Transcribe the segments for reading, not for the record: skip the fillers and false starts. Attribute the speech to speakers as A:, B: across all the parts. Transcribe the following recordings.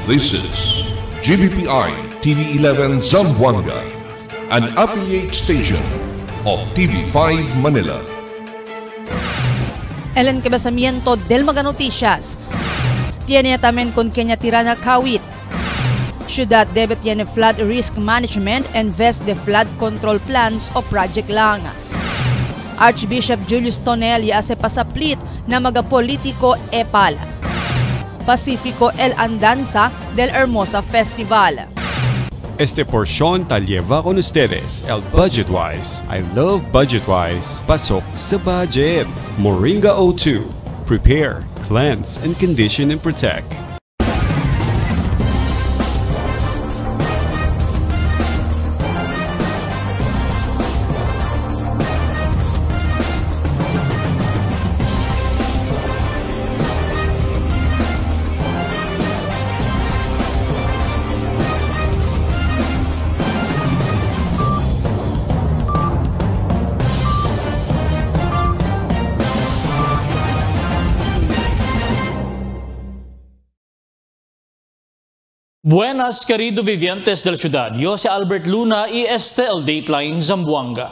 A: This is GBPI TV11 Zamboanga, an affiliate station of TV5 Manila.
B: El encabezamiento del Mega Noticias. Tiene también con Kenya Tirana Kawit. Ciudad debe tiene flood risk management and invest the flood control plans o project lang. Archbishop Julius Tonelli hace pasaplit na mga politiko EPAL. Pacifico el Andanza del Hermosa Festival.
C: Este porción te lleva con ustedes el Budgetwise. I love Budgetwise. Pasok sa budget. Moringa O2. Prepare, cleanse, and condition and protect.
D: Buenas, querido vivientes de la ciudad. Yo soy Albert Luna y este el Dateline Zamboanga.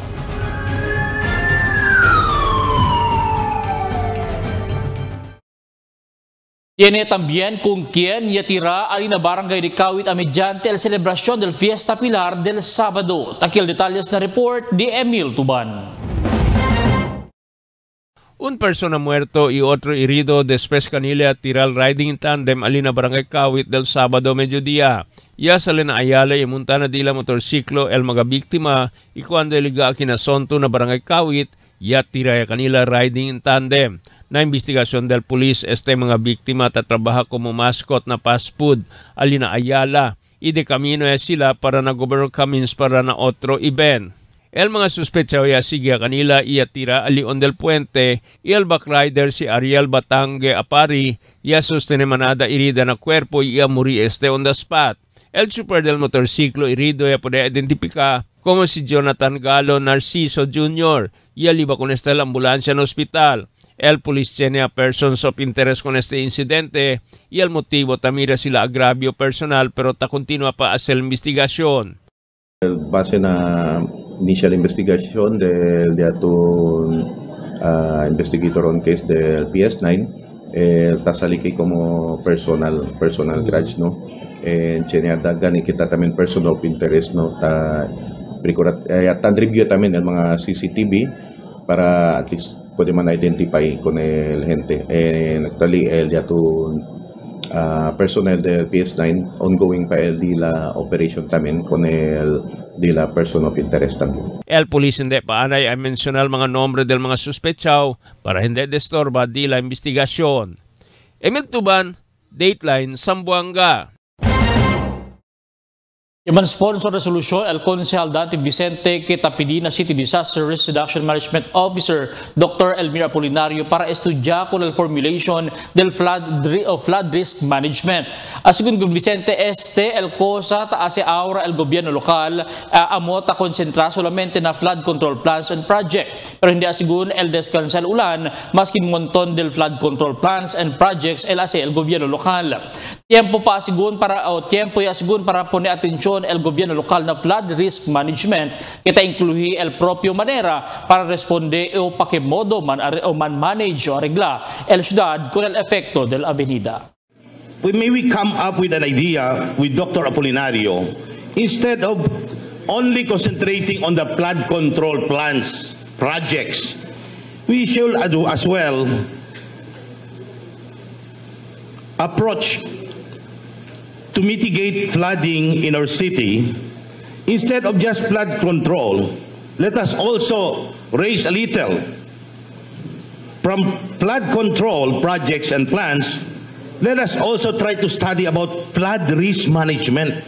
D: Tiene también con quien yatirá a la barangay de Kawit mediante la celebración del Fiesta Pilar del sábado. Takil detalles na report de Emil Tuban.
E: Un persona muerto y otro herido después kanila tiral riding in tandem alina barangay Kawit del Sábado mediodía. Ya sa Lena Ayala y muntana dila motorsiklo el mga biktima y cuando liga kinasonto na barangay Kawit ya tira kanila riding in tandem. Na investigasyon del pulis este mga biktima tatrabaha como mascot na fast food alina Ayala. Ide kamino ya sila para na Governor Cummins para na otro event. El mga suspechaw ya sige kanila iya tira alion del puente y el backrider si Ariel Batangue Apari ya sostene manada irida na cuerpo y muri este on the spot. El super del motorsiklo irido ya puede identificar como si Jonathan Galo Narciso Jr. y aliba con esta la ambulancia en hospital. El police tiene a persons of interest con este incidente y el motivo tamira sila agravio personal pero ta continua pa hacer investigación.
F: Base na initial investigation del atong investigator on case del PS9 tasaliki como personal grudge no dagan kita tamen person of interest no ta review tamen el mga CCTV para at least pwede man identify con el gente actually el atong personnel del PS9 ongoing pa el dila operation tamen con el dila person of interest también.
E: El pulis hindi paanay ay mensyonal mga nombre del mga suspechaw para hindi destorba dila investigasyon. Emil Tuban, Dateline Zamboanga.
D: Iban sponsor resolution el Konsehal Dante Vicente Kitapidina City Disaster Risk Reduction Management Officer Dr. Elmira Apolinario para estudiar con el formulation del flood risk management. Asigun con Vicente el cosa ta hace ahora el gobierno local amo ta concentra solamente na flood control plans and project. Pero hindi asigun el descansar ulan maskin montón del flood control plans and projects el hace el gobierno local. Tiempo ya asigun para pone atención el gobierno local na flood risk management kita incluye el propio manera para responder o pakimodo man manage o arregla el ciudad con el efecto del avenida.
G: Maybe come up with an idea with Dr. Apolinario instead of only concentrating on the flood control plans projects. We should do as well approach to mitigate flooding in our city. Instead of just flood control, let us also raise a little from flood control projects and plans. Let us also try to study about flood risk management.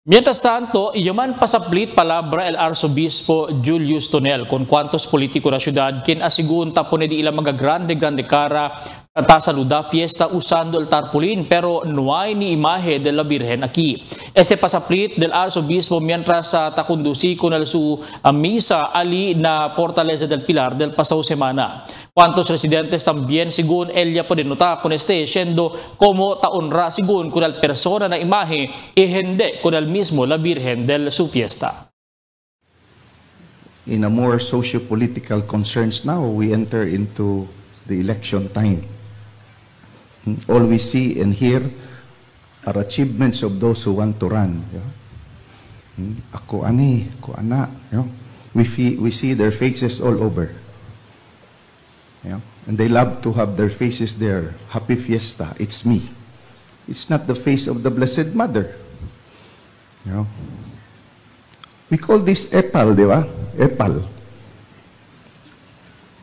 D: Mientras tanto, yaman pasaplit palabra el arzobispo Julius Tonel con cuantos políticos de la ciudad quien asigun tapone di ilang mga grande cara ta saluda fiesta usando el tarpaulin pero no hay ni imagen de la Virgen aquí. Este pasaplit del arzobispo mientras takundusi con el su misa ali na Fortaleza del Pilar del pasado semana. ¿Cuántos residentes también, según ella, pueden notar con este, siendo como taonra, según con el persona na imahe, ihende con el mismo la Virgen del su fiesta?
H: In a more socio-political concerns now, we enter into the election time. All we see and hear are achievements of those who want to run. Ako ani, ako ana. We see their faces all over. And they love to have their faces there. Happy Fiesta, it's me. It's not the face of the Blessed Mother. We call this epal, di ba? Epal.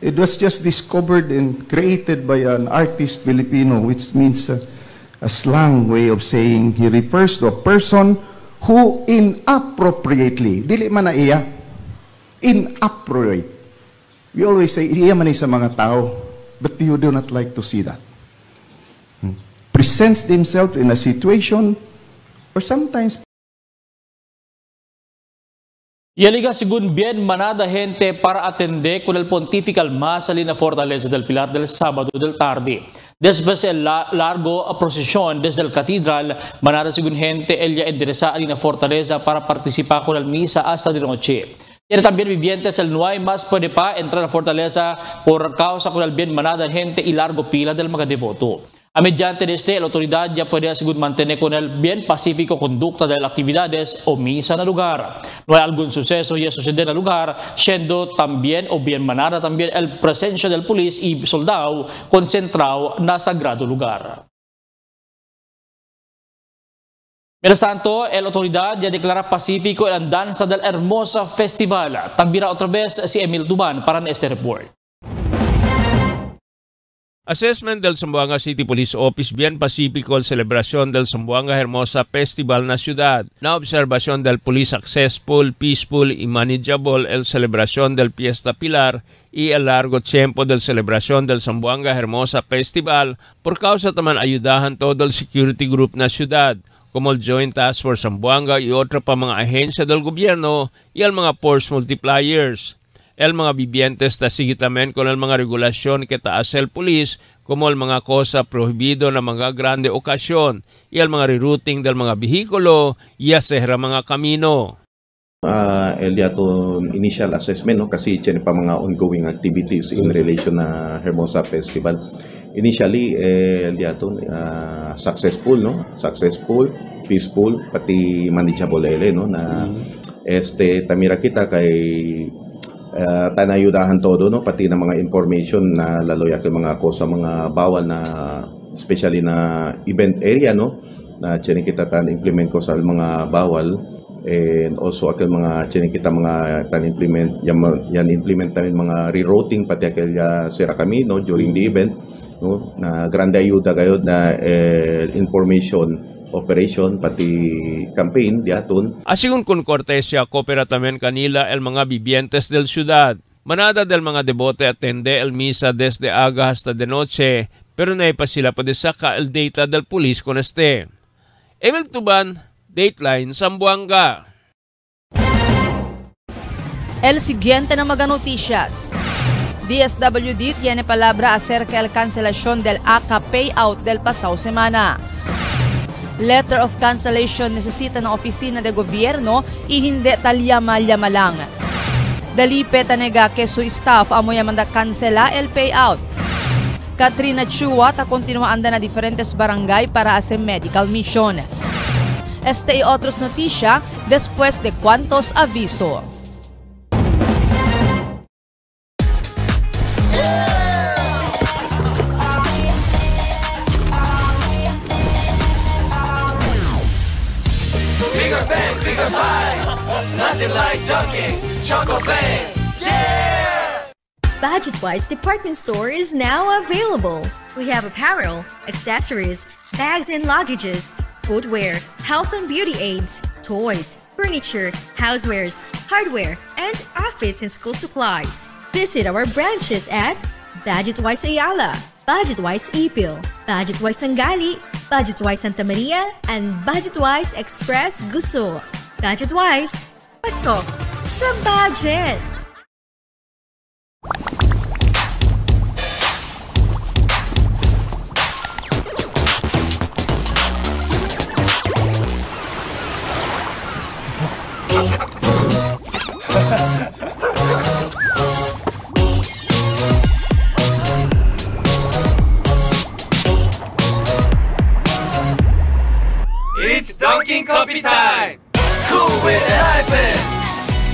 H: It was just discovered and created by an artist Filipino, which means a slang way of saying he refers to a person who inappropriately, dili man na iya, inappropriate. We always say, iya man sa mga tao, but you do not like to see that. Presents themselves in a situation, or sometimes
D: Yaliga según bien manada gente para atender con el Pontifical Mass en la Fortaleza del Pilar del sábado del tarde. Después el largo procesión desde el catedral, manada según gente ella endereza en la Fortaleza para participar con el misa hasta de noche. Tiene también vivientes el no hay más puede pa entrar a la Fortaleza por causa con el bien manada gente y largo pila del mga devoto. A mediante de este, la autoridad ya puede asegurar mantener con el bien pacífico conducta de las actividades o misa en el lugar. No hay algún suceso ya sucede en el lugar, siendo también o bien manada también el presencia del polis y soldado concentrado en el sagrado lugar. Mientras tanto, la autoridad ya declara pacífico la danza del Hermosa Festival. También otra vez si Emil Duban para este report.
E: Assessment del Zamboanga City Police Office bien pacífico el celebración del Zamboanga Hermosa Festival na ciudad. Na observación del police successful, peaceful y manageable el celebración del Fiesta Pilar y el largo tiempo del celebración del Zamboanga Hermosa Festival por causa taman ayudahan todo el security group na ciudad como el Joint Task Force Zamboanga y otra pa mga ahensya del gobierno y el mga force multipliers. El mga vivientes tasigitamen con el mga regulasyon que taas el polis como el mga cosa prohibido na mga grande okasyon y el mga rerouting del mga bihikulo y asehra mga kamino.
F: El dato initial assessment, no? Kasi tiyan pa mga ongoing activities in relation na Hermosa Festival. Initially, el dato successful, no? Successful, peaceful, pati manageable, no? Na tamira kita kay tanayudahan todo, no, pati na mga information na lalo yung mga kosa mga bawal na especially na event area, no, na tiyan kita implement ko sa mga bawal, and also akil mga tiyan kita mga implement yan implement namin mga rerouting pati akil sira kami, no, during the event, no, na grande ayuda kayo na information operation pati campaign diaton.
E: Asigun con cortesía coopera también kanila el mga vivientes del ciudad. Manada del mga devote atende el misa desde aga hasta de noche, pero na pa sila pwede saka el data del pulis con este. Emil Tuban, Dateline, Zamboanga.
B: El siguiente na mga noticias. DSWD tiene palabra acerca del cancelación del ACA payout del pasado semana. Letter of cancellation necesita ng opisina de gobyerno y hindi talyama-lyama lang. Dalipe tanega que su staff amo yamanda cancela el payout. Katrina Chua ta continua anda na diferentes barangay para hacer medical mission. Este y otros noticia después de cuantos aviso.
I: Bigger pie, nothing like dunking, Choco Bang, yeah!
J: Budget-Wise department store is now available. We have apparel, accessories, bags and luggages, footwear, health and beauty aids, toys, furniture, housewares, hardware, and office and school supplies. Visit our branches at Budget-Wise Ayala, Budget-Wise Ipil, Budget-Wise Sangali, Budget-Wise Santa Maria, and Budget-Wise Express Guso. Budget-Wise, pasok sa budget!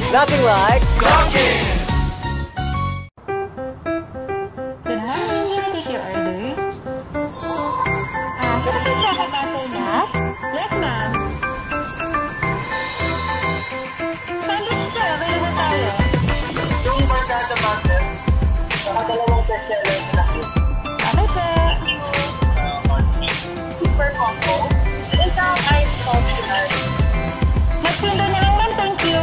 I: Nothing like Dunkin'!
K: Can you take your order? Can you check about na? Yes, ma'am. Sandwich sir, available tayo. Yung barkada butter, saka dalawang bestseller na cute. Okay, sir. Super combo. Isang ice optional. Magpinda na lang ma'am, thank you.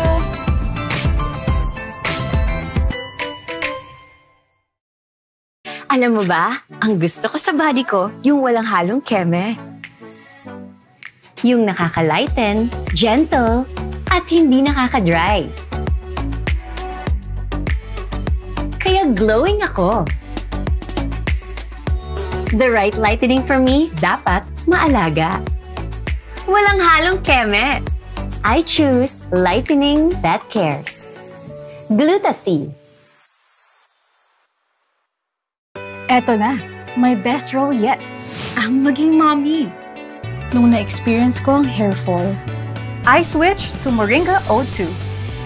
L: Alam mo ba, ang gusto ko sa body ko, yung walang halong keme. Yung nakaka-lighten, gentle, at hindi nakaka-dry. Kaya glowing ako. The right lightening for me, dapat maalaga. Walang halong keme. I choose lightening that cares. Glutasea.
M: Eto na, my best role yet. Ang maging mommy. Nung na-experience ko ang hair fall, I switched to Moringa O2.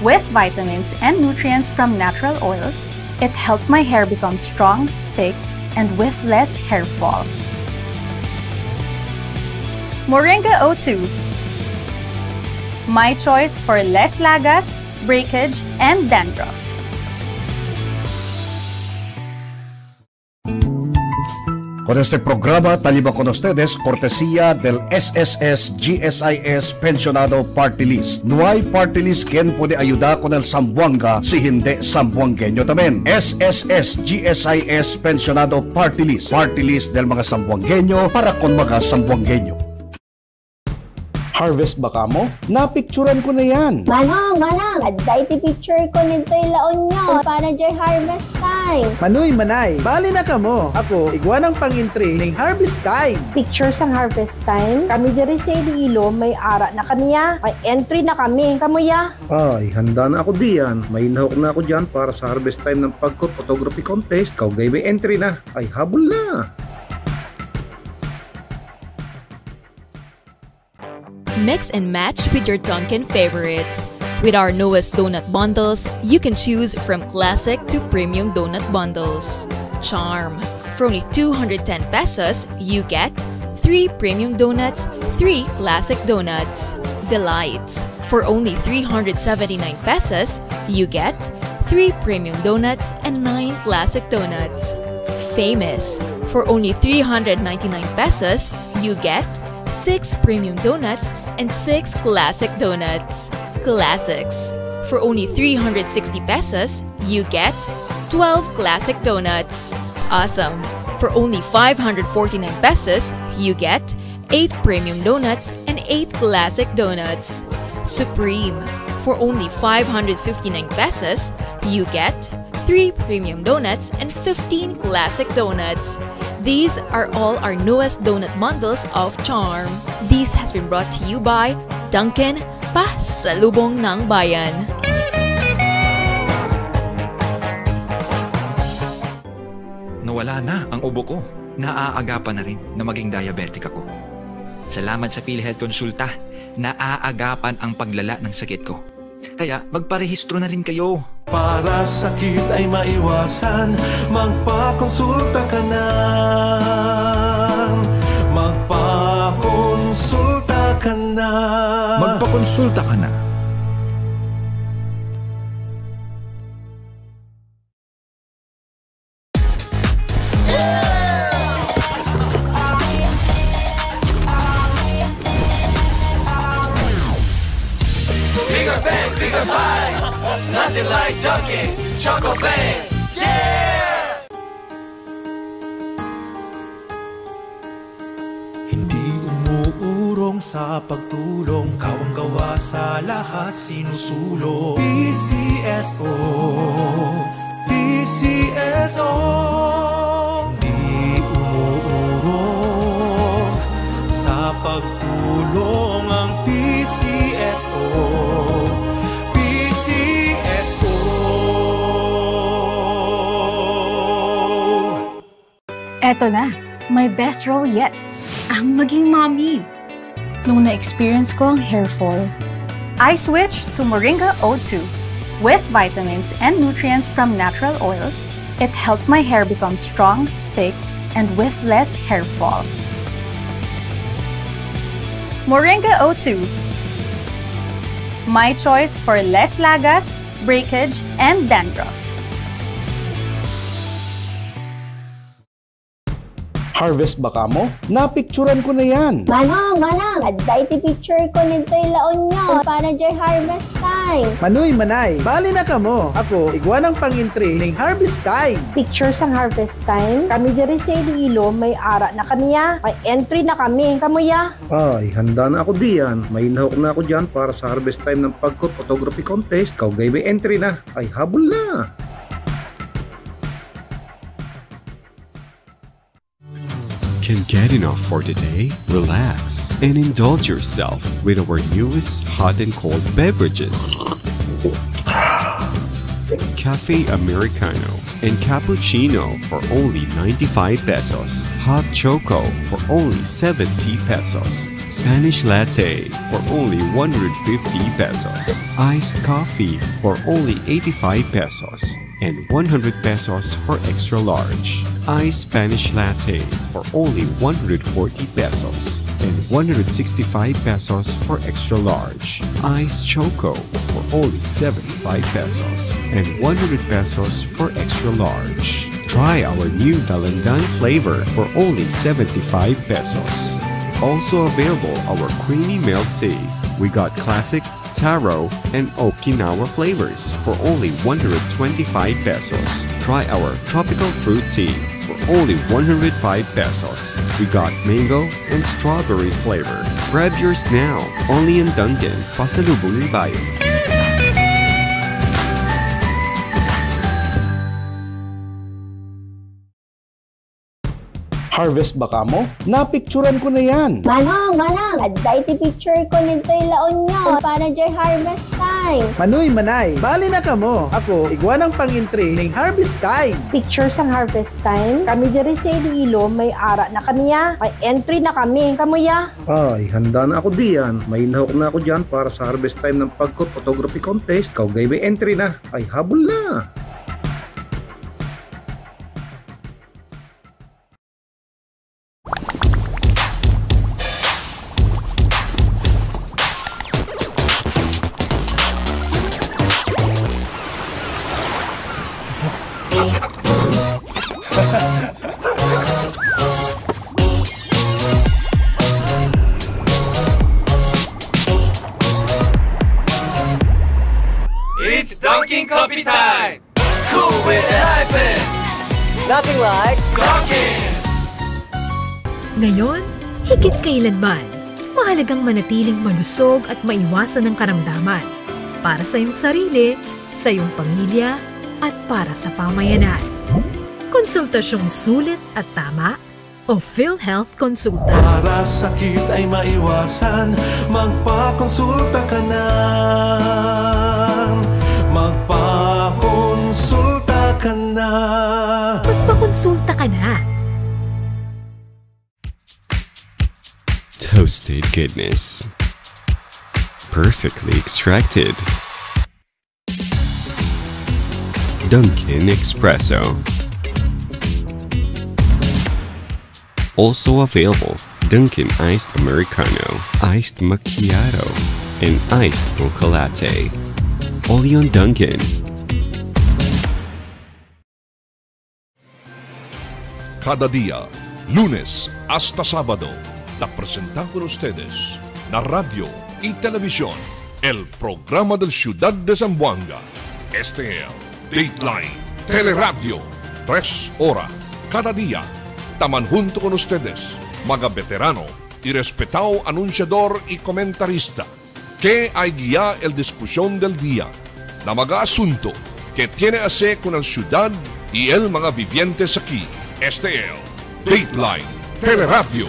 M: With vitamins and nutrients from natural oils, it helped my hair become strong, thick, and with less hair fall. Moringa O2. My choice for less lagas, breakage, and dandruff.
N: Con este programa talima con ustedes cortesía del SSS GSIS Pensionado Party List. No hay party list quien puede ayudar con el Zamboanga si hindi Zamboangueño también. SSS GSIS Pensionado Party List. Party list del mga Zamboangueño para con mga Zamboangueño.
O: Harvest ba ka mo? Napicturan ko na yan.
P: Manang, aday ti picture ko nito ilaon nyo para dyan harvest time.
O: Manay, bali na ka mo. Ako, igwa ng pang-entry ng harvest time.
P: Picture sang harvest time? Kami diri sa Iloilo, may ara na kaniya. May entry na kami. Kamuya?
O: Ay, handa na ako diyan. May lahok na ako diyan para sa harvest time ng pagkot photography contest. Kaugay may entry na. Ay, habol na.
Q: Mix and match with your Dunkin' favorites. With our newest donut bundles, you can choose from classic to premium donut bundles. Charm. For only 210 pesos, you get 3 premium donuts, 3 classic donuts. Delights. For only 379 pesos, you get 3 premium donuts and 9 classic donuts. Famous. For only 399 pesos, you get 6 premium donuts and 6 classic donuts. Classics. For only 360 pesos, you get 12 classic donuts. Awesome. For only 549 pesos, you get 8 premium donuts and 8 classic donuts. Supreme. For only 559 pesos, you get 3 premium donuts and 15 classic donuts. These are all our newest donut bundles of Charm. This has been brought to you by Dunkin', pasalubong ng bayan.
R: Nawala na ang ubo ko. Naaagapan na rin na maging diabetic ako. Salamat sa PhilHealth Konsulta, naaagapan ang paglala ng sakit ko. Kaya magparehistro na rin kayo.
I: Para sakit ay maiwasan, magpakonsulta ka na. Magpakonsulta ka na.
R: Magpakonsulta ka na.
I: Bigger bang, bigger buy. Nothing like Dunkin' Choco Bang. Yeah!
S: Hindi umuurong sa pagtulong, kawang gawa sa lahat sinusulong. PCSO, PCSO. Hindi umuurong sa pagtulong ang PCSO.
M: Eto na, my best role yet. Ang maging mommy. Nung na-experience ko ang hair fall, I switched to Moringa O2. With vitamins and nutrients from natural oils, it helped my hair become strong, thick, and with less hair fall. Moringa O2. My choice for less lagas, breakage, and dandruff.
N: Harvest ba ka mo? Napicturan ko na yan.
P: Manang, aday ti picture ko nito ilaon nyo para dyan harvest time.
O: Manoy, manay, bali na ka mo. Ako, igwa ng pang-entry ng harvest time.
P: Picture sang harvest time. Kami dyan sa Iloilo, may ara na kaniya. May entry na kami. Kamuya?
O: Ay, handa na ako diyan. May lahok na ako dyan para sa harvest time ng pagkot photography contest. Kaugay may entry na. Ay, habol na.
C: Can get enough for the day? Relax and indulge yourself with our newest hot and cold beverages. Cafe Americano and Cappuccino for only 95 pesos. Hot Choco for only 70 pesos. Spanish Latte for only 150 pesos. Iced Coffee for only 85 pesos. And 100 pesos for extra large. Iced Spanish Latte for only 140 pesos. And 165 pesos for extra large. Iced Choco for only 75 pesos. And 100 pesos for extra large. Try our new Dalandan flavor for only 75 pesos. Also available our creamy milk tea. We got classic, taro, and Okinawa flavors for only 125 pesos. Try our tropical fruit tea for only 105 pesos. We got mango and strawberry flavor. Grab yours now, only in Dunkin', Pasalubong ng Bayan.
N: Harvest ba ka mo? Napicturan ko na yan.
P: Manang, aday ti picture ko nito ilaon nyo para dyan harvest time.
O: Manoy, manay, bali na ka mo. Ako, igwa ng pang-entry ng harvest time.
P: Picture sang harvest time. Kami dyan sa Iloilo, may ara na kaniya. May entry na kami. Kamuya?
O: Ay, handa na ako diyan. May lahok na ako dyan para sa harvest time ng pagkot photography contest. Kaugay may entry na. Ay, habol na.
I: It's Dunkin' Coffee time! Cool with a hyphen! Nothing like Dunkin'!
T: Ngayon, higit kailanman, mahalagang manatiling malusog at maiwasan ng karamdaman para sa iyong sarili, sa iyong pamilya, at para sa pamayanan. Konsultasyong sulit at tama o PhilHealth Konsulta.
S: Para sakit ay maiwasan, magpakonsulta ka na. Magpakonsulta ka na.
T: Magpakonsulta ka na.
C: Toasted goodness. Perfectly extracted. Dunkin' Espresso. Also available, Dunkin' Iced Americano, Iced Macchiato, and Iced Mocha Latte. Only on Dunkin'.
A: Cada día, lunes hasta sábado, te presentamos con ustedes la radio y televisión, el programa del Ciudad de Zamboanga. Este es Dateline Teleradio, 3 horas cada día. Taman junto con ustedes, mga veterano y respetado anunciador y comentarista, que hay guía el discusión del día, na mga asunto que tiene a hacer con el ciudad y el mga vivientes aquí. Este es Dateline Teleradio,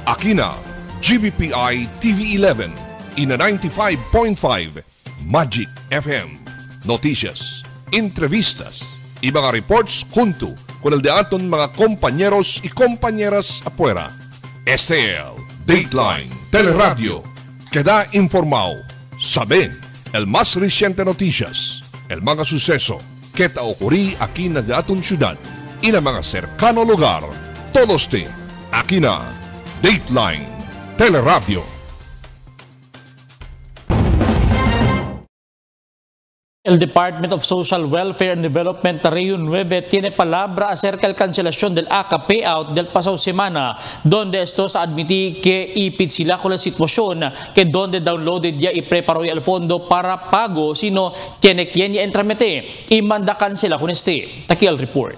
A: aquí na GBPI TV 11 y na 95.5 Magic FM. Noticias, entrevistas y mga reports junto con el de aton mga compañeros y compañeras afuera. Este es Dateline Teleradio, que da informado, sabe el más reciente noticias el mga suceso que ta ocurrí aquí na daton syudad y na mga cercano lugar. Todos aquí na Dateline Teleradio.
D: El Department of Social Welfare and Development Rio 9 tiene palabra acerca del cancelación del ACA payout del pasado semana, donde estos admití que ipit sila con la situación que donde downloaded ya y preparó el fondo para pago, sino tiene quien ya entramete y manda cancela con este. Aquí el report.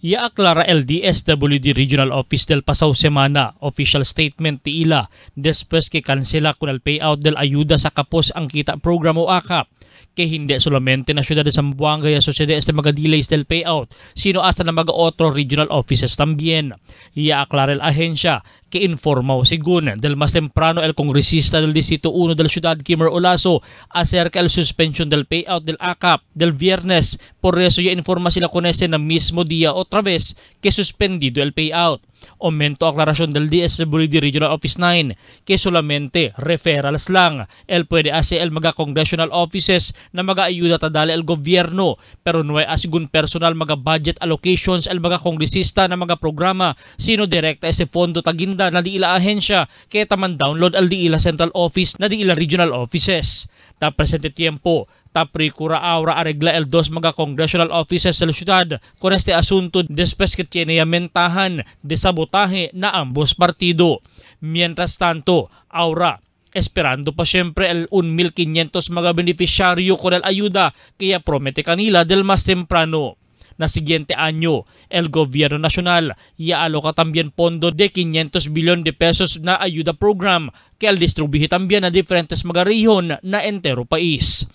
D: Ya aclara el DSWD Regional Office del pasado semana, official statement ti ila, después que cancela con el payout del ayuda sa kapos ang kita programo AKAP, que hindi solamente na syudad de Zamboanga y asociada este mga delays del payout, sino hasta na mga otro regional offices también. Ya aclara el ahensya que informaw según del más temprano el congresista del Distrito 1 del Ciudad Kimmer Olaso acerca el suspension del payout del AKAP del viernes. Por eso ya informa sila con ese na mismo día otra vez que suspendido el payout. Aumento aclaración del DSWD Regional Office 9 que solamente referrals lang. El puede hacer el mga congressional offices na mga ayuda tadali el gobyerno pero no ay asigun personal mga budget allocations el mga kongresista na mga programa sino direkta ese fondo taginda na di ila ahensya kaya taman download al di ila central office na di ila regional offices. Ta presente tiempo Tapricura ahora arregla el dos mga congressional offices sa ciudad con este asunto después que tiene mentahan de sabotaje na ambos partido. Mientras tanto, ahora esperando pa siyempre el 1,500 mga beneficiaryo con el ayuda kaya promete kanila del mas temprano. Na siguiente año, el gobierno nacional iaaloca también fondo de 500 billion de pesos na ayuda program que al distribuye también na diferentes mga rehiyon na entero país.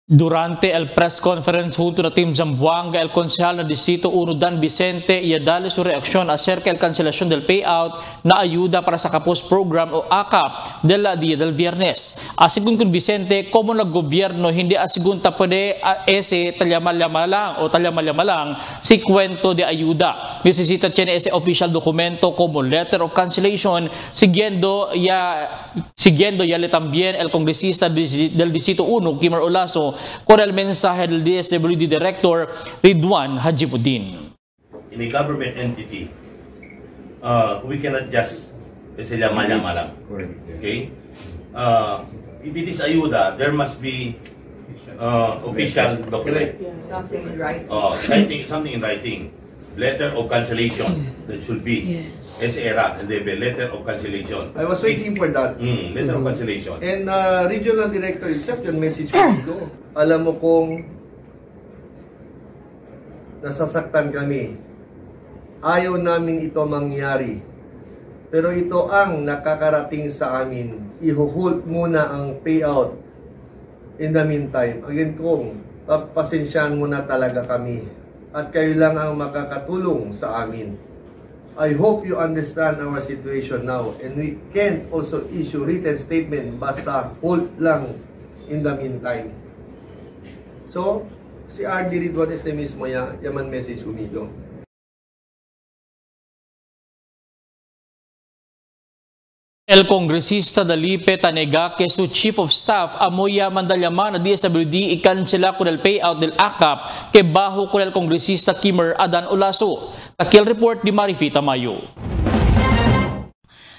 D: Durante el press conference junto na Team Zamboanga, el konsehal na Distrito 1 Dan Vicente iadali su reaksyon acerca el cancelación del payout na ayuda para sa kapos program o AKAP del día del viernes. Asigun kun Vicente, como na gobyerno hindi asigun ta pwede ese talyamal-yama lang si kwento de ayuda. Necesita tiene ese official documento como letter of cancellation siguiendo ya también el congresista del Distrito 1 Kimmer Olaso con el mensaje del DSWD Director Ridwan Hajimuddin.
G: In a government entity, we cannot just say llama lang. Okay? If it is ayuda, there must be official document.
U: Something in writing.
G: Something in writing. Letter of cancellation that should be. Yes. SERA, and the letter of cancellation.
V: I was waiting for that.
G: Letter of cancellation.
V: And regional director itself, yung message ko dito. Alam mo kung nasasaktan kami. Ayaw namin ito mangyari. Pero ito ang nakakarating sa amin. I-hold muna ang payout. In the meantime, again kung pagpasensyahan muna talaga kami. At kayo lang ang makakatulong sa amin. I hope you understand our situation now and we can't also issue written statement basta hold lang in the meantime. So, si RD Ridwan este mismo yaman message umigo.
D: El congresista Dalipe tanega que su chief of staff amoya mandalyaman na DSWD ikansela con el payout del AKAP que bajo con el congresista Kimmer Adan Olaso. Takil report di Marifita Mayo.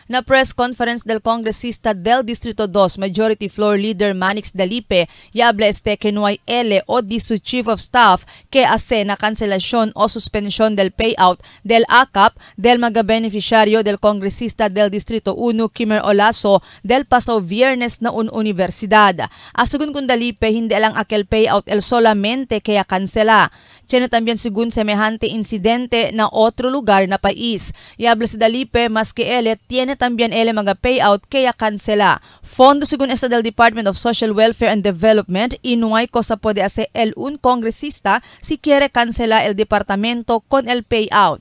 B: Na press conference del congresista del Distrito 2 Majority Floor Leader Manix Dalipe y habla que no hay o di su Chief of Staff que hace na cancelación o suspensión del payout del AKAP del mga beneficiario del congresista del Distrito 1 Kimmer Olaso del pasado viernes na universidad. Asugun kun Dalipe hindi lang aquel payout el solamente kaya cancela. Tiene también según semejante incidente na otro lugar na país. Y habla si Dalipe mas que tiene también mga payout kaya cancela. Fondo según esta del Department of Social Welfare and Development inuay ko sa puede hacer un congresista si quiere cancela el departamento con el payout.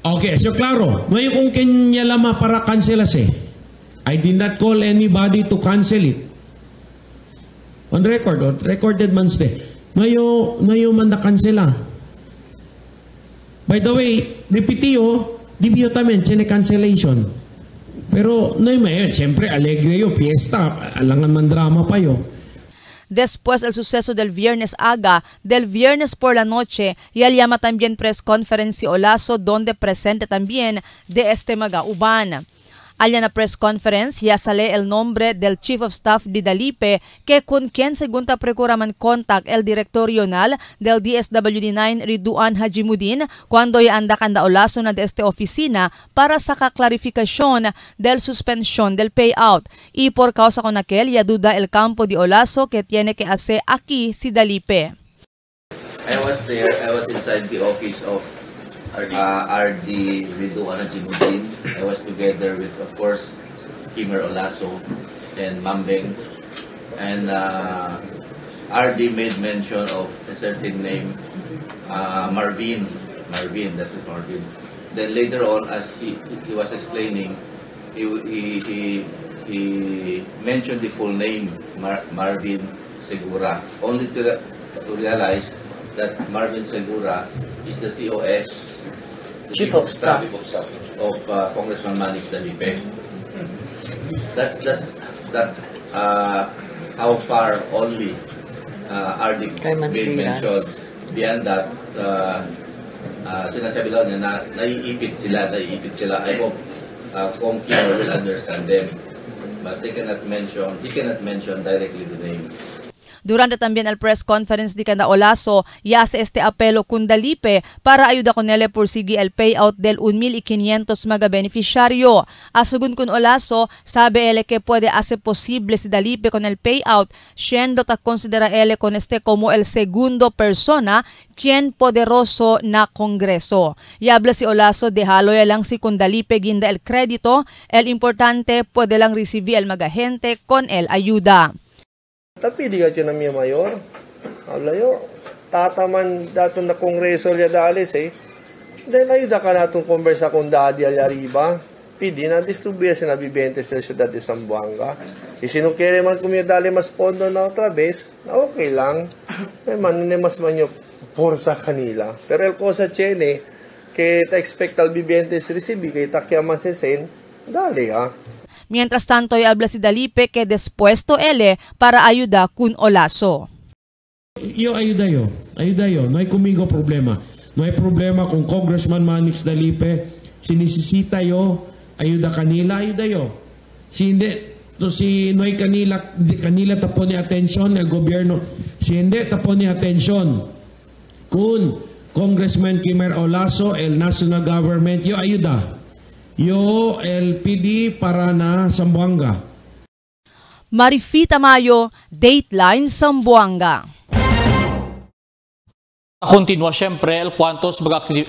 W: Okay, so klaro, may kung kanya lama para cancelase. I did not call anybody to cancel it. On record, on recorded man stay. Mayo man na cancela. By the way, repitiyo, dibiyo tamen chene cancellation. Pero no hay mayor, siyempre alegre yo, fiesta, alangan man drama pa yo.
B: Después el suceso del viernes del viernes por la noche, y él llama también press conference si Olaso, donde presente también de este Magauban. Allá na press conference, ya sale el nombre del Chief of Staff de Dalipe, que con quien según ta procuraman contact el director regional del DSWD9 Ridwan Hajimuddin cuando iandakan da Olaso na de este oficina para sa clarificación del suspensión del payout. Y por causa con aquel, ya duda el campo de Olaso que tiene que hacer aquí si Dalipe.
E: I was there, I was inside the office of RD Ridwan Hajimuddin. I was together with, of course, Kimer Olaso and Mambeng. And RD made mention of a certain name, Marvin, that's it, Marvin. Then later on, as he was explaining, he mentioned the full name, Marvin Segura, only to realize that Marvin Segura is the COS, Chief of Staff of Congressman Manix Dalipe. That's how far only RD made mention. Beyond that, sinasabi lang niya na naiipit sila. I hope Kong Kino will understand them. But he cannot mention directly the name.
B: Durante también el press conference di Kanda Olaso, ya hace este apelo con Dalipe para ayuda con ele pursigi el payout del 1,500 mga beneficiario. Asagun con Olaso, sabe ele que puede hacer posible si Dalipe con el payout, siendo ta considera ele con este como el segundo persona quien poderoso na Kongreso. Y habla si Olaso, dehalo ya lang si con Dalipe ginda el crédito, el importante puede lang recibir el mga gente con el ayuda.
V: Tapi di ka na miya mayor. Habla yo, tataman datong na kongreso liya dalis Then ayuda ka natong konversa kung dadi alya riba. Pidi na distribuya sa nabibentes ng siyudad de Zamboanga. Isinukere man kung dali mas pondo na otra vez, na okay lang. Mas man yung porsa kanila. Pero el cosa chene, que ta expect al bibentes recibi, kay takyaman sesen, dali
B: Mientras tanto, habla si Dalipe que dispuesto ele para ayuda con Olaso.
W: Ayuda yo. No hay conmigo problema. No hay problema con Congressman Manix Dalipe. Si necesita yo, ayuda yo. Si hindi, no hay kanila tapon ni atensyon ng gobyerno. Si hindi, tapon ni atensyon. Kung Congressman Kimer Olaso, el national government, yo ayuda. Yo, el PD para na Zamboanga.
B: Marifita Mayo, Dateline Zamboanga.
D: Continúa siempre el cuantos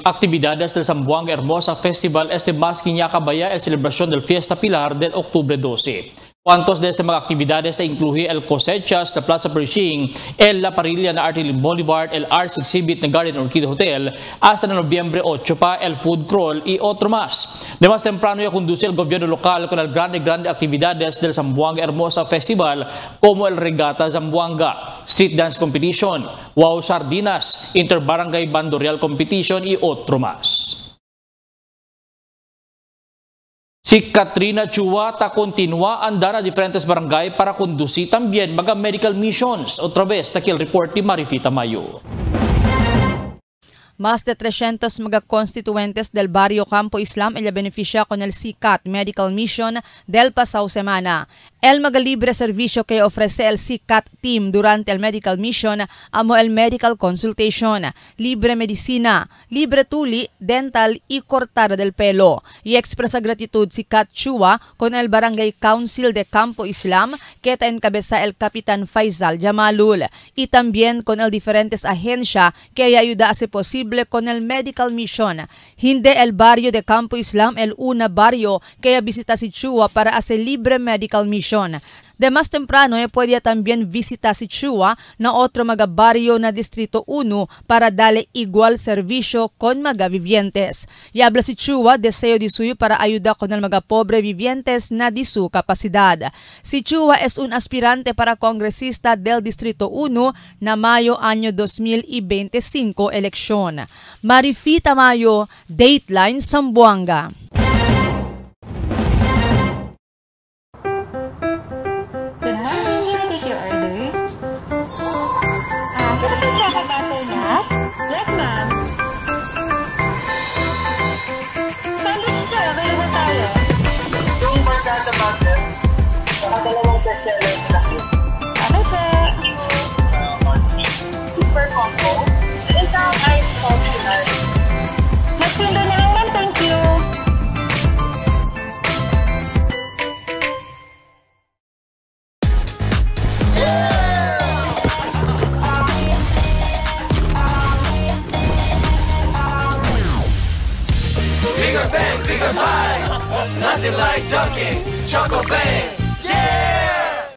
D: actividades del Zamboanga Hermosa Festival este más que acabaya el celebración del Fiesta Pilar del octubre 12. Cuantos de este mga actividades te incluye el Cosechas, la Plaza Pershing, el La Parilla na Artillery Boulevard, el Arts Exhibit na Garden Orchid Hotel, hasta na Nobyembre 8 pa el Food Crawl y otro más. De más temprano ya conduce el gobierno local con el grande actividades del Zamboanga Hermosa Festival como el Regata Zamboanga, Street Dance Competition, Wow Sardinas, Interbarangay Bandorial Competition y otro más. Si Katrina Chua ta continúa andar a diferentes barangay para conducir también mga medical missions. Otra vez, aquí el report de Marifita Mayo.
B: Más de 300 mga constituentes del barrio Campo Islam ella beneficia con el SICAT Medical Mission del pasado semana. El magalibre servicio que ofrece el SICAT team durante el Medical Mission amo el Medical Consultation, libre medicina, libre tuli, dental y cortada del pelo. Y expresa gratitud SICAT Chua con el Barangay Council de Campo Islam que encabeza el Capitán Faisal Jamalul y también con el diferentes agencias que ayuda a hacer posible con el Medical Mission. Hindi el barrio de Campo Islam el una barrio que visita si Chua para hacer libre Medical Mission. De más temprano, puede también visitar si Chua na otro mga barrio na Distrito 1 para darle igual servicio con mga vivientes. Y habla si Chua deseo de suyo para ayudar con el mga pobre vivientes na di su capacidad. Si Chua es un aspirante para congresista del Distrito 1 na Mayo año 2025 eleksyon. Marifita Mayo, Dateline Zamboanga.
I: Nothing like Dunkin' Choco Bang. Yeah!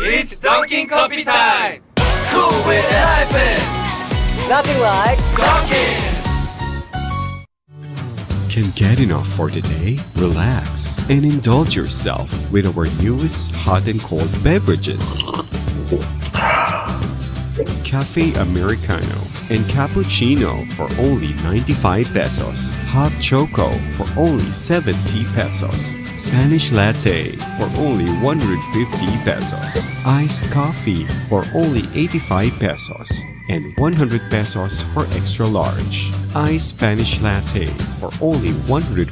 I: It's Dunkin' Coffee time! Cool with an iPad! Nothing like Dunkin'!
C: Can get enough for the day? Relax and indulge yourself with our newest hot and cold beverages. Cafe Americano and Cappuccino for only 95 pesos. Hot Choco for only 70 pesos. Spanish Latte for only 150 pesos. Iced Coffee for only 85 pesos. And 100 pesos for extra large. Iced Spanish Latte for only 140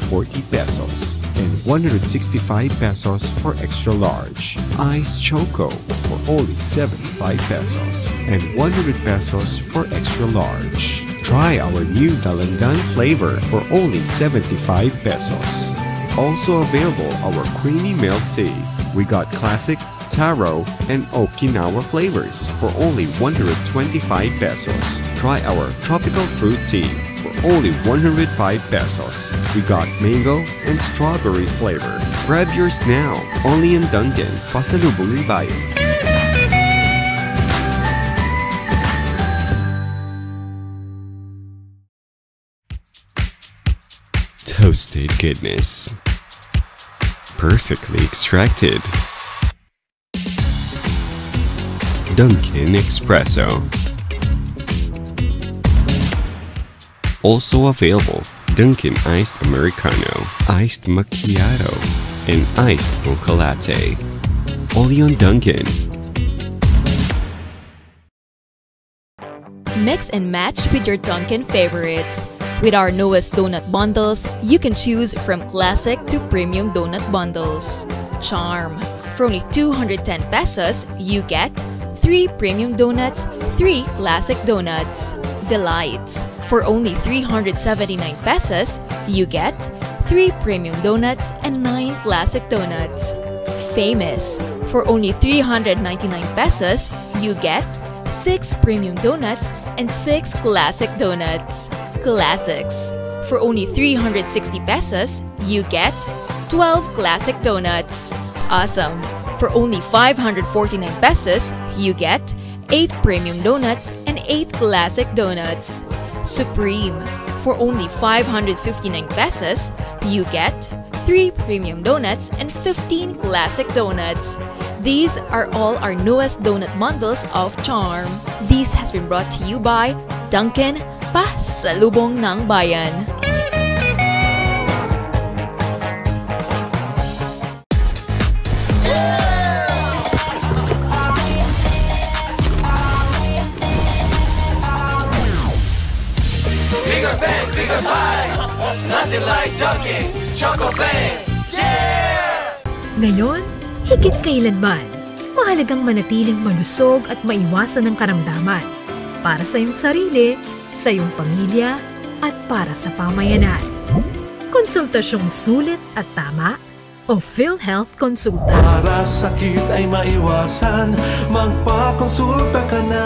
C: pesos. And 165 pesos for extra large. Iced Choco for only 75 pesos. And 100 pesos for extra large. Try our new Dalandan flavor for only 75 pesos. Also available our creamy milk tea. We got classic, taro, and Okinawa flavors for only 125 pesos. Try our tropical fruit tea for only 105 pesos. We got mango and strawberry flavor. Grab yours now, only in Dunkin', Pasalubong ng Bayan. Toasted goodness. Perfectly extracted. Dunkin' Espresso. Also available, Dunkin' Iced Americano, Iced Macchiato, and Iced Mocha Latte. Only on Dunkin'.
Q: Mix and match with your Dunkin' favorites. With our newest donut bundles, you can choose from classic to premium donut bundles. Charm. For only 210 pesos, you get 3 premium donuts, 3 classic donuts. Delights. For only 379 pesos, you get 3 premium donuts and 9 classic donuts. Famous. For only 399 pesos, you get 6 premium donuts and 6 classic donuts. Classics. For only 360 pesos, you get 12 classic donuts. Awesome. For only 549 pesos, you get 8 premium donuts and 8 classic donuts. Supreme. For only 559 pesos, you get 3 premium donuts and 15 classic donuts. These are all our newest donut bundles of Charm. This has been brought to you by Dunkin', Pasalubong ng Bayan.
I: Bigger bang, bigger bang. Nothing like Dunkin' Choco Bang. Yeah!
T: Ngayon, higit kailanman, mahalagang manatiling malusog at maiwasan ng karamdaman para sa iyong sarili, sa iyong pamilya, at para sa pamayanan. Konsultasyong sulit at tama o PhilHealth Konsulta.
S: Para sakit ay maiwasan, magpakonsulta ka na.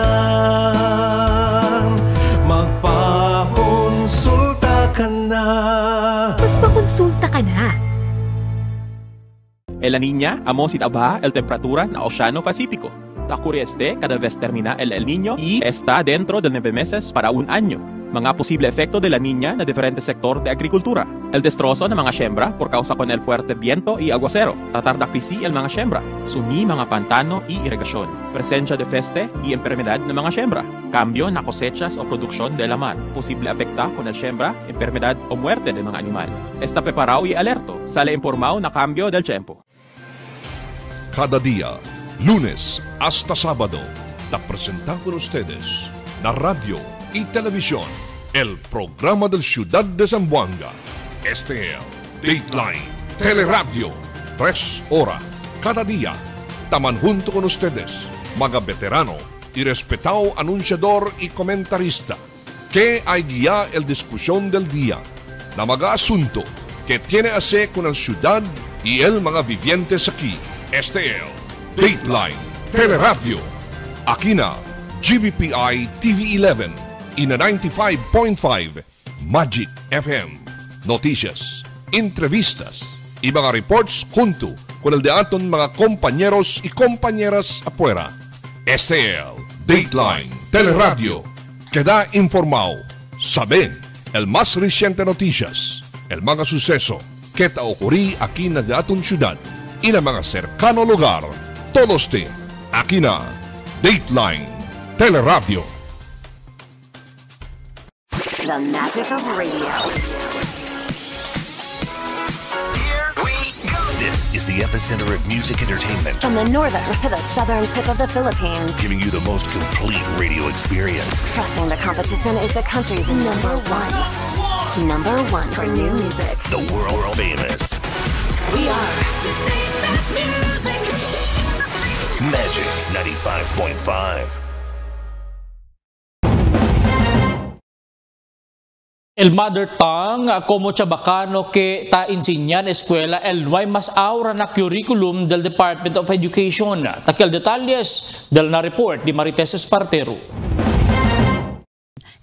S: Magpakonsulta ka na.
T: Magpakonsulta ka na.
F: En la Niña, amos itaba el temperatura na Oceano Pacífico. Ocurre cada vez termina el Niño y está dentro de 9 meses para un año. Mga posible efecto de la Niña na diferente sector de agricultura. El destrozo ng mga siembra por causa con el fuerte viento y aguacero. Tatarda krisi el mga siembra. Sumi mga pantano y irrigasyon. Presencia de peste y enfermedad ng mga siembra. Cambio na cosechas o produksyon de la mar. Posible afecta con el siembra, enfermedad o muerte de mga animal. Está preparado y alerto. Sale informado na cambio del tiempo.
A: Cada día, lunes hasta sábado, te presentamos con ustedes la radio y televisión, el programa del Ciudad de Zamboanga. Este es Dateline Teleradio, 3 horas cada día. Taman junto con ustedes, mga veterano y respetado anunciador y comentarista que hay guía el discusión del día na mga asunto que tiene hacer con la ciudad y el mga vivientes aquí. Este es Dateline Teleradio. Aquí na GBPI TV11 y na 95.5 Magic FM. Noticias, entrevistas y mga reports junto con el de aton mga compañeros y compañeras afuera. Este es Dateline Teleradio. Queda informado, sabe el más reciente noticias, el mga suceso que ta ocurrí aquí na de aton ciudad y na mga cercano lugar. Todos te aquí na Dateline Teleradio.
H: The magic of radio.
J: This is the epicenter of music entertainment.
H: From the northern to the southern tip of the Philippines.
J: Giving you the most complete radio experience.
H: Crushing the competition is the country's number one. Number one for new music.
J: The world famous.
H: We are today's best music.
J: Magic 95.5.
D: El mother tongue, como chabacano que ta insinyan eskwela el nuay mas aura na curriculum del Department of Education. Takil detalles del na report di Marites Espartero.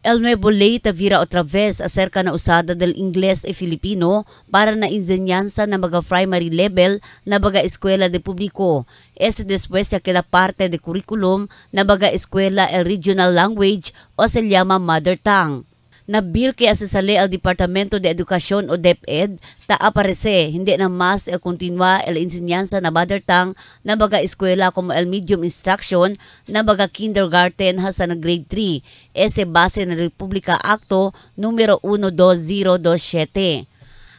K: El nuevo ley tavira otra vez acerca na usada del Ingles e Filipino para na enseñanza na mga primary level na baga eskwela de publiko. Eso después ya queda parte de curriculum na baga eskwela el regional language o se llama mother tongue. Nabil kaya sa sali al Departamento de Edukasyon o DepEd, ta aparece, hindi na mas el continua el enseñanza na mother tongue na baga eskwela como el medium instruction na baga kindergarten hasta na grade 3. Ese base na Republika Acto numero 12027.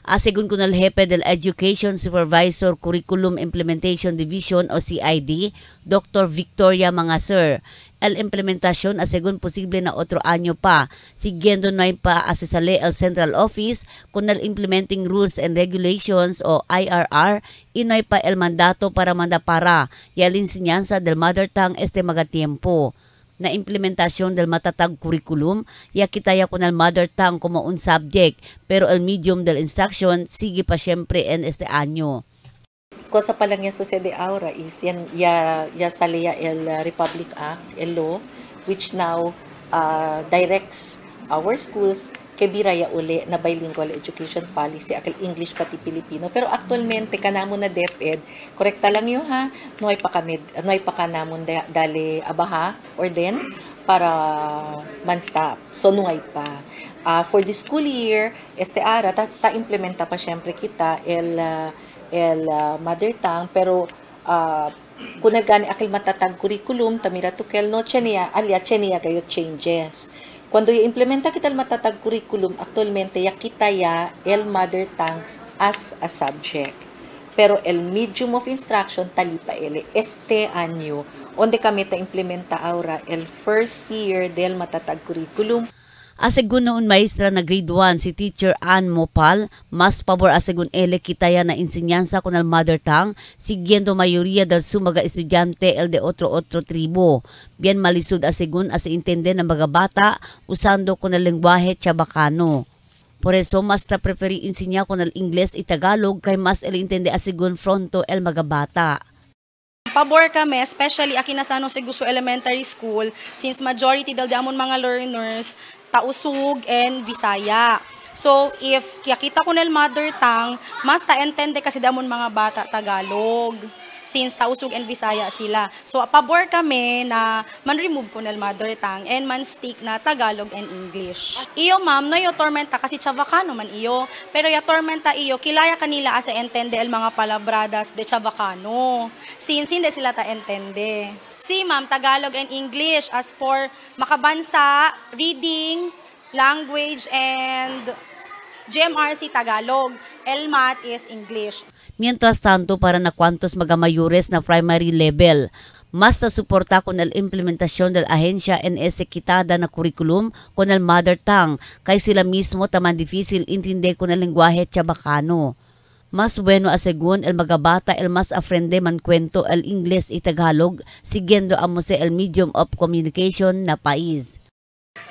K: Asegun ko ng hepe del Education Supervisor Curriculum Implementation Division o CID, Dr. Victoria Mangasir. El implementasyon asegun posible na otro anyo pa. Siguiendo na pa asesale el Central Office con el Implementing Rules and Regulations o IRR, inoy pa el mandato para mandapara y el enseñanza del mother tongue este mga tiempo. Na implementasyon del matatag curriculum, ya kitaya con el mother tongue como un subject, pero el medium del instruction sige pa siyempre en este anyo.
X: Cosa pa lang yung sucede ahora is yan ya salía el Republic Act, el law, which now directs our schools ke biraya uli na bilingual education policy akal English pati Filipino. Pero actualmente kanamo na DepEd, korekta lang yun ha, noy pa kanamon dali abaha or then para man-stop. So nuay pa. For the school year, este ara ta implementa pa syempre kita el mother tongue, pero kung nagani akil matatag curriculum tamira tukel no chenia gayo changes. Cuando i-implementa kita el matatag curriculum, actualmente ya kita ya el mother tongue as a subject. Pero el medium of instruction talipa ele este año onde kami ta implementa ahora el first year del matatag curriculum.
K: Asegun noon maestra na grade 1 si Teacher Ann Mopal, mas pabor asegun ele kitaya na enseñanza con el mother tongue, siguiendo mayoría del sumaga estudyante el de otro tribo. Bien malisud asegun asa intende ng mga bata usando con el lengguaje chabacano. Por eso mas ta preferi enseñar con el Ingles y Tagalog kay mas el intende asegun fronto el mga bata.
Y: Pabor kami, especially aki na sa Guso Elementary School, since majority dal damon mga learners Tausug and Visaya. So, if kita ko nel mother tongue, mas ta-entende kasi damon mga bata Tagalog. Since Tausug and Visaya sila. So, pabor kami na man-remove ko nel mother tongue and man-stick na Tagalog and English. Iyo, ma'am, no yo tormenta kasi Chavacano man iyo. Pero ya tormenta iyo, kilaya kanila asa entende el mga palabradas de Chavacano. Since hindi sila ta-entende. Si ma'am, Tagalog and English. As for makabansa, reading, language, and GMRC Tagalog. LMAT is English.
K: Mientras tanto, para na kwantos magamayures na primary level, mas nasuporta con el implementasyon del ahensya NS kitada na curriculum con el mother tongue, kay sila mismo taman difícil intindi con el lengguaje chabacano. Mas bueno asegun el magabata el mas aprende man kwento el Ingles Tagalog siguiendo amose el medium of communication na pais.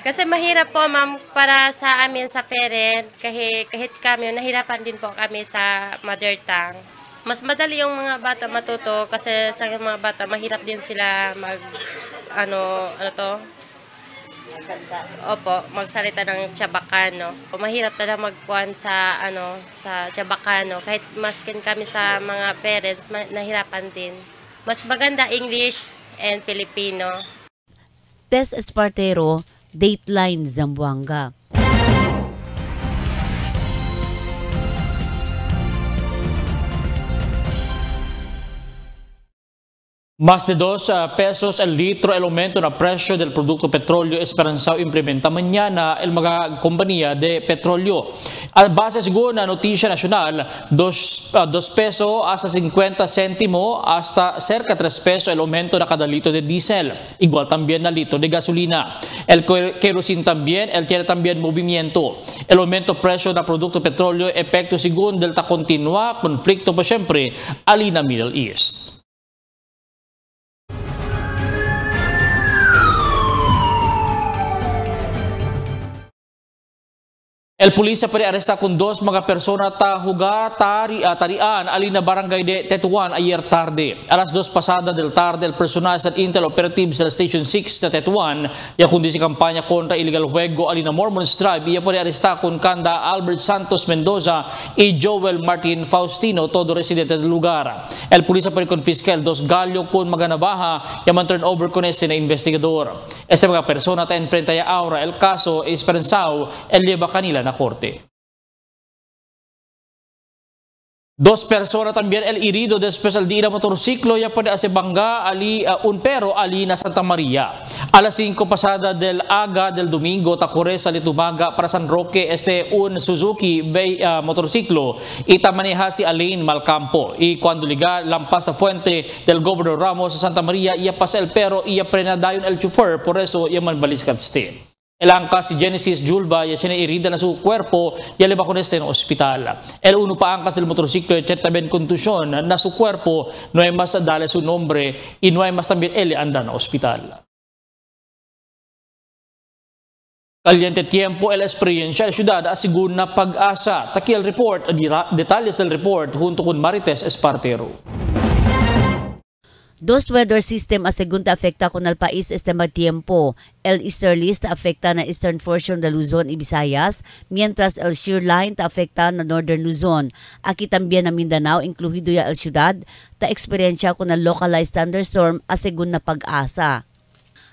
L: Kasi mahirap po ma'am para sa amin sa parent kahit kami nahirapan din po kami sa mother tongue. Mas madali yung mga bata matuto kasi sa mga bata mahirap din sila magsalita ng Chabacano. Mahirap talaga magkuhan sa Chabacano. Kahit maskin kami sa mga parents, nahirapan din. Mas maganda English and Filipino.
K: Tess Espartero, Dateline Zamboanga.
D: Más de 2 pesos el litro el aumento na presyo del producto petróleo esperanzado implementa mañana el mga compañía de petróleo. Al base según la noticia nacional, 2 peso hasta 50 céntimo hasta cerca 3 pesos el aumento na cada litro de diesel. Igual también na litro de gasolina. El kerosene también, tiene también movimiento. El aumento presyo na producto petróleo epekto según del continua konflikto pa siyempre alina Middle East. El pulisya pare-aresta kung 2 mga persona tarian alina barangay de Tetuan ayer tarde. Alas 2 pasada del tarde, el personal sa Intel Operative sa Station 6 na Tetuan, ya kundi si kampanya kontra illegal juego alina Mormons Tribe, iya pare-aresta kung kanda Albert Santos Mendoza y Joel Martin Faustino, todo residente del lugar. El pulisya pare-confisca el 2 galyo kung maganabaha, ya man turn over con este na investigador. Este mga persona ta enfrenta ya ahora el caso esperanzao el lleva kanila na korte. 2 personas también el herido después del día motorciclo ya puede hacer bangga pero alina Santa Maria. A las 5 pasada del aga del domingo takore sa Litumaga para San Roque un Suzuki motorciclo ita maneja si Alain Malcampo y cuando liga lampas sa fuente del Governor Ramos sa Santa Maria iya pasa el pero iya prenadayon el chauffeur por eso iya manbaliskat ste. El angka si Genesis Julva ya siya herida na su cuerpo ya leba con este en hospital. El uno pa angkas del motorciclo ya también contusión na su cuerpo no hay más dale su nombre y no hay más también él anda na hospital. Caliente tiempo el experiencia de ciudad asigun na pag-asa. Taki el report, detalles del report junto con Marites Espartero.
K: 2 weather system asegunda afecta con el país este tiempo. El easterlies ta afecta na eastern portion de Luzon y Visayas, mientras el shear line ta afecta na northern Luzon. Aquí también na Mindanao, incluido ya el ciudad, ta experiencia con el localized thunderstorm asegun na pag-asa.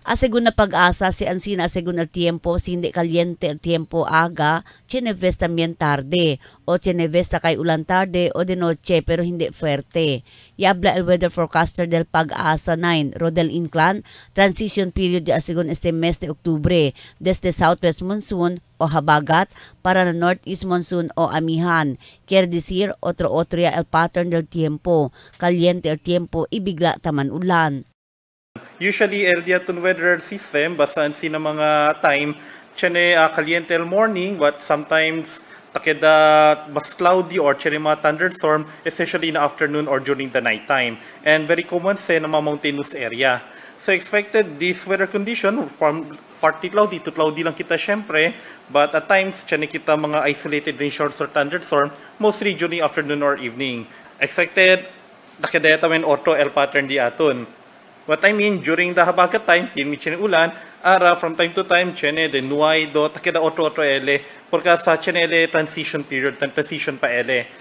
K: Asegun na pag-asa si Ansina asegun el tiempo, si hindi caliente el tiempo aga, chineves también tarde, o chineves ta kay ulan tarde o de noche pero hindi fuerte. Yabla el weather forecaster del Pag-asa 9, Rodel Inclán, transition period de asegun este mes de Oktubre, desde southwest monsoon o habagat para na northeast monsoon o amihan. Quiere decir, otro ya el pattern del tiempo, caliente el tiempo, ibigla taman ulan.
M: Usually, el diaton weather system, basan sina mga time, chene caliente el morning, but sometimes takeda mas cloudy or chene mga thunderstorm, especially in the afternoon or during the night time. And very common sa mga mountainous area. So expected this weather condition from partly cloudy to cloudy lang kita syempre, but at times chene kita mga isolated rain showers or thunderstorm, mostly during afternoon or evening. Expected takeda tamen auto el pattern di aton. What I mean, during the habagat time, pinmi chene ulan, ara from time to time, chene de nuay do, takeda otro ele, porque sa chene ele transition period, transition pa ele.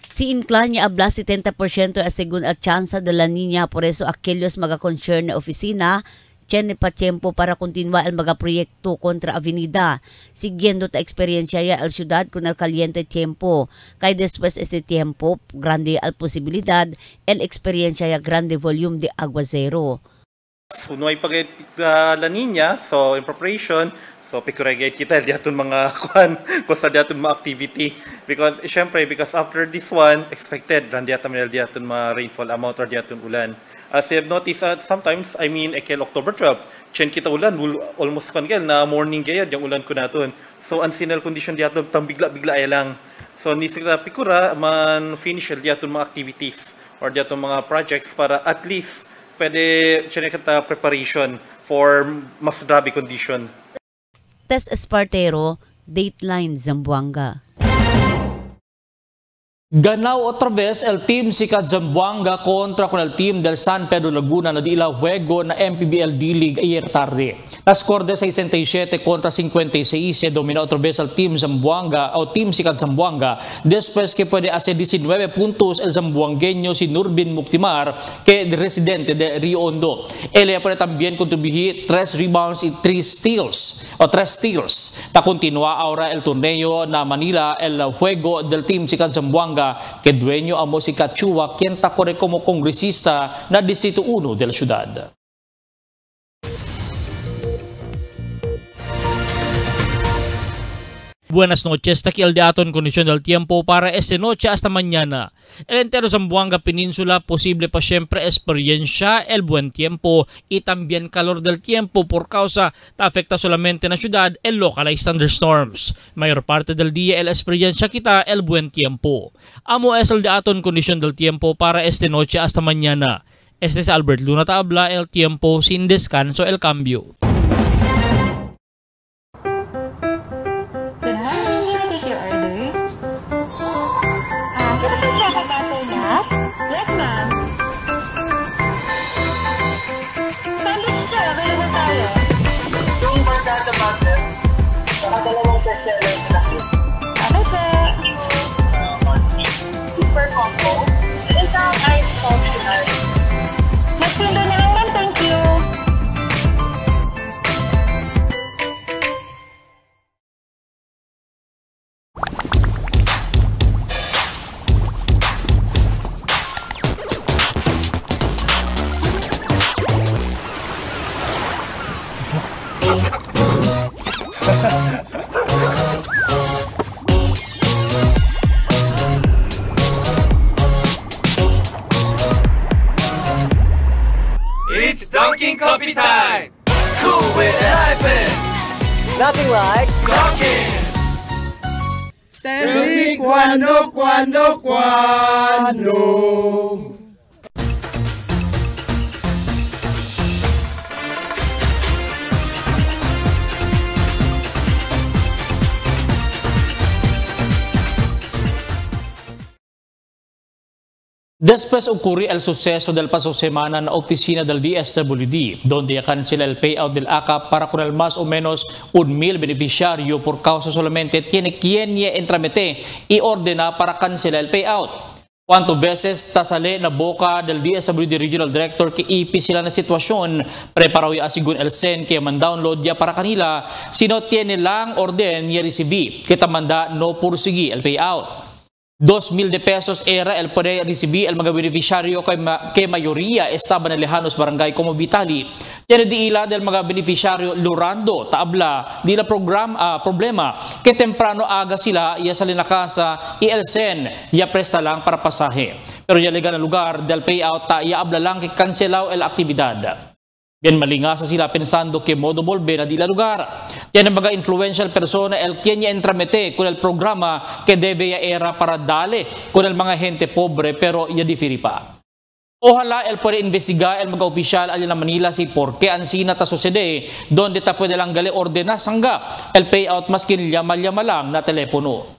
K: Si Inclán niya abla 70% asegun at tsansa de la Niña, por eso aquellos maga-concern na oficina, chene pa tiempo para continua el mga proyekto kontra avenida. Siguiendo ta experiencia ya el ciudad con el caliente tiempo. Kay después ese tiempo, grande al posibilidad, el experiencia ya grande volume de aguacero.
M: No ay pag La Niña, so in preparation, so pikuregay kita diaton mga kuan, kusa diaton mga activity. Because because after this one, expected diaton mga rainfall amount or diaton ulan. As you have noticed, sometimes, ekel October 12, chen kita ulan, almost na morning gaya, yung ulan ko naton. So, unseasonal condition diato, bigla-bigla ay lang. So ni sila pikura man finish diaton mga activities or diaton mga projects para at least pwede kita preparation for mas grabe condition.
K: Tess Espartero, Dateline Zamboanga.
D: Ganao otra vez el team Sikat Zamboanga contra con el team del San Pedro Laguna na di la juego na MPBL D-League ayer tarde. La score de 67 contra 56 se dominó otra vez el team Zamboanga o team Sikat Zamboanga después que puede hacer 19 puntos el zamboangueño si Nurbin Muktimar que residente de Rio Hondo. Él puede también contribuir 3 rebounds y 3 steals. Ta continúa ahora el torneo na Manila el juego del team Sikat Zamboanga que dueño amo si Kachua quien corre como congresista na Distrito 1 de la ciudad. Buenas noches, aquí el dato en condición del tiempo para esta noche hasta mañana. El entero Zamboanga Península posible pa siempre experiencia el buen tiempo y también calor del tiempo por causa que afecta solamente en la ciudad el localized thunderstorms. Mayor parte del día el experiencia kita el buen tiempo. Amo es el dato en condición del tiempo para esta noche hasta mañana. Este es Albert Luna Tabla, el tiempo sin descanso el cambio.
N: Super combo. Isang ice optional. Magpindo na lang, thank you.
I: It's Dunkin' Coffee time! Cool with an iPad! Nothing like Dunkin'!
O: Tell me cuando.
D: Después ocurrió el suceso del pasado semana en la oficina del DSWD, donde cancela el payout del ACAP para con el más o menos 1,000 beneficiario por causa solamente tiene quien entramete y ordena para cancelar el payout. ¿Cuántas veces tasale na boca del DSWD Regional Director que ipi sila na sitwasyon, preparaw ya asigun el SEN kaya man-download ya para kanila, sino tiene lang orden ya recibir, kita manda no pursigi el payout. 2,000 pesos era el puede recibir el mga beneficiario que mayoría estaban en lejanos barangay como Vitali. Tiene di ila del mga beneficiario lurando, tabla, di la problema que temprano aga sila ya sa linakasa y el SEN ya presta lang para pasaje. Pero ya legal na lugar del payout ta ya abla lang que cancelao el actividad. Bien malingasa sila pensando que modo volver a di la lugar. Yan ang mga influential persona el quien ya entramete con el programa que debe ya era para dale con el mga gente pobre pero ya difiri pa. Ojalá el puede investigar el mga oficial alin na Manila si por qué ansina ta sucede donde ta puede lang gali ordena sangga el payout maskin llama lang na telepono.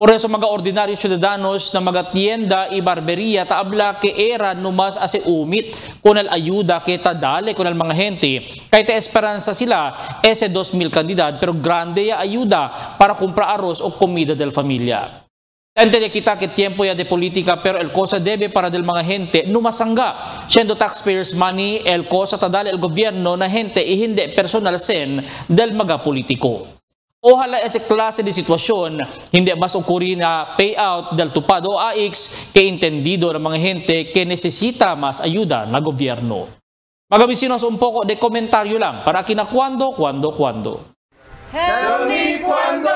D: Por eso mga ordinaryo ciudadanos na mga tienda y barbería taabla que era numas ase umit con el ayuda que ta dale con el mga gente. Kahit esperanza sila ese 2,000 kandidat pero grande ya ayuda para comprar arroz o comida del familia. Ente kita que tiempo ya de política pero el cosa debe para del mga gente numasangga. Siendo taxpayers money el cosa ta dale el gobierno na gente y hindi personal sen del mga politiko. Ojalá esa klase de sitwasyon hindi mas ocurrir na payout del tupado AX que entendido ng mga gente que necesita mas ayuda na gobyerno. Magabisinos un poco de komentaryo lang para kina cuando.
O: Tell me cuando.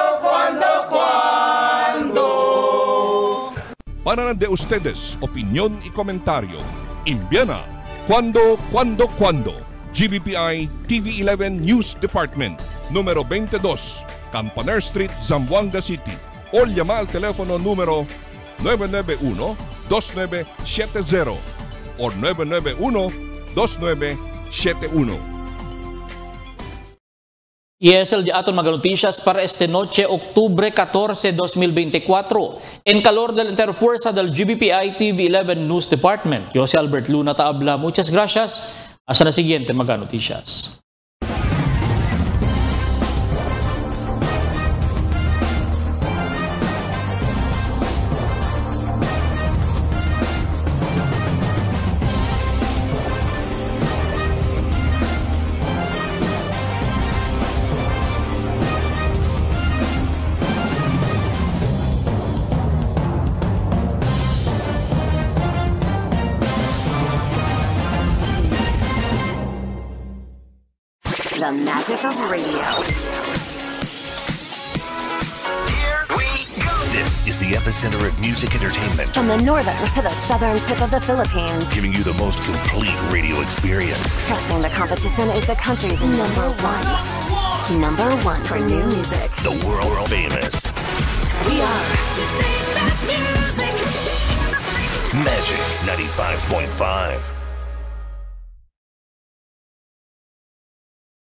A: Para de ustedes, opinión y comentario. Envíana cuando. GBPI TV11 News Department, número 22, Campaner Street, Zamboanga City. o llama al teléfono número 991-2970 o 991-2971.
D: Y es el de aton mga noticias para este noche, Octubre 14, 2024. En calor del interfuerza del GBPI TV11 News Department, yo si Albert Luna Taabla. Muchas gracias. Hasta la siguiente mga noticias.
H: The magic of radio.
J: Here we go. This is the epicenter of music entertainment.
H: From the northern to the southern tip of the Philippines.
J: Giving you the most complete radio experience.
H: Crushing the competition is the country's number one. Number one for new music.
J: The world famous.
H: We are
J: today's best music. Magic 95.5.